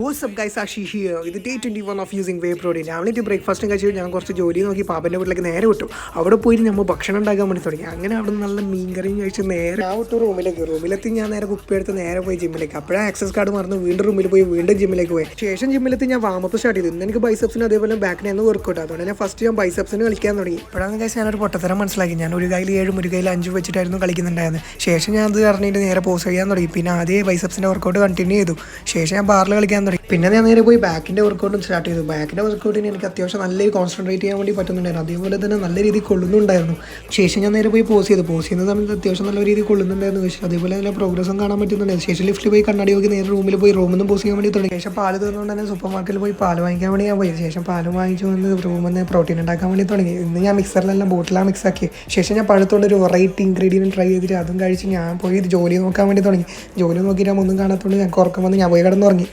What's up guys, Ashi here. ഇത് day 21 of using whey protein. രാവിലെ ബ്രേക്ക്ഫാസ്റ്റും കഴിച്ചു ഞാൻ കുറച്ച് ജോലി നോക്കി പാപ്പൻ്റെ വീട്ടിലേക്ക് നേരെ വിട്ടു. അവിടെ പോയി നമ്മൾ ഭക്ഷണം ഉണ്ടാക്കാൻ വേണ്ടി തുടങ്ങി. അങ്ങനെ അവിടെ നല്ല മീൻകറിയും കഴിച്ച് നേരെ ഞാൻ വിട്ടു റൂമിലെത്തി ഞാൻ നേരെ കുപ്പിയെടുത്ത് നേരെ പോയി ജിമ്മിലേക്ക്. അപ്പോഴാണ് ആക്സസ് കാർഡ് മറന്ന് വീണ്ടും റൂമിൽ പോയി വീണ്ടും ജിമ്മിലേക്ക് പോയി. ശേഷം ജിമ്മിലെത്തി ഞാൻ വാമപ്പ് സ്റ്റാർട്ട് ചെയ്തു. ഇന്ന് എനിക്ക് ബൈസെപ്സിന് അതേപോലെ ബാക്കിനായിരുന്നു വർക്കൗട്ട്. അതുകൊണ്ട് ഞാൻ ഫസ്റ്റ് ഞാൻ ബൈസെപ്സിന് കളിക്കാൻ തുടങ്ങി. അപ്പോഴാണ് guys ഞാനൊരു പൊട്ടത്തരം മനസ്സിലാക്കി. ഞാൻ ഒരു കയ്യിൽ 7 ഒരു കയ്യിൽ 5 വെച്ചിട്ടായിരുന്നു കളിക്കുന്നുണ്ടായിരുന്നു. ശേഷം ഞാൻ അത് അറിഞ്ഞിട്ട് നേരെ പോസ് ചെയ്യാൻ തുടങ്ങി. പിന്നെ ആദ്യം ബൈസെപ്സിൻ്റെ വർക്കൗട്ട് കണ്ടിന്യൂ ചെയ്തു. ശേഷം ഞാൻ ബാറിൽ കളിക്കാൻ തുടങ്ങി. പിന്നെ ഞാൻ നേരെ പോയി ബാക്കിൻ്റെ വർക്കൗട്ടും സ്റ്റാർട്ട് ചെയ്തു. ബാക്കിൻ്റെ വർക്കൗട്ടിന് എനിക്ക് അത്യാവശ്യം നല്ലൊരു കോൺസെൻട്രേറ്റ് ചെയ്യാൻ വേണ്ടി പറ്റുന്നുണ്ടായിരുന്നു. അതേപോലെ തന്നെ നല്ല രീതിയിൽ കൊള്ളുന്നുണ്ടായിരുന്നു. ശേഷം ഞാൻ നേരെ പോയി പോസ് ചെയ്യുന്ന സമയത്ത് അത്യാവശ്യം നല്ല രീതിയിൽ കൊള്ളുന്നുണ്ടായിരുന്നു. പക്ഷേ അതേപോലെ തന്നെ പ്രോഗ്രസ്സും കാണാൻ പറ്റുന്നുണ്ടായിരുന്നു. ശേഷം ലിഫ്റ്റിൽ പോയി കണ്ണാടി നോക്കി നേരെ റൂമിൽ പോയി റൂമിൽ പോസ് ചെയ്യാൻ വേണ്ടി തുടങ്ങി. ശേഷം പാല് തീർന്നുകൊണ്ട് തന്നെ സൂപ്പർ മാർക്കറ്റിൽ പോയി പാല് വാങ്ങിക്കാൻ വേണ്ടി ഞാൻ പോയി. ശേഷം പാല് വാങ്ങിച്ചു വന്ന് റൂമിൽ നിന്ന് പ്രോട്ടീൻ ഉണ്ടാക്കാൻ വേണ്ടി തുടങ്ങി. ഇന്ന് ഞാൻ മിക്സറിലെല്ലാം ബോട്ടിലാണ് മിക്സ് ആക്കി. ശേഷം ഞാൻ പഴത്തോണ്ട് ഒരു വെറൈറ്റി ഇൻഗ്രീഡിയൻറ്റ് ട്രൈ ചെയ്തിട്ട് അതും കഴിച്ച് ഞാൻ പോയി ജോലി നോക്കാൻ വേണ്ടി തുടങ്ങി. ജോലി നോക്കിയിട്ട് ഒന്നും കാണാത്തതുകൊണ്ട് ഞാൻ ഉറക്കം വന്ന് ഞാൻ പോയി കിടന്നുറങ്ങി.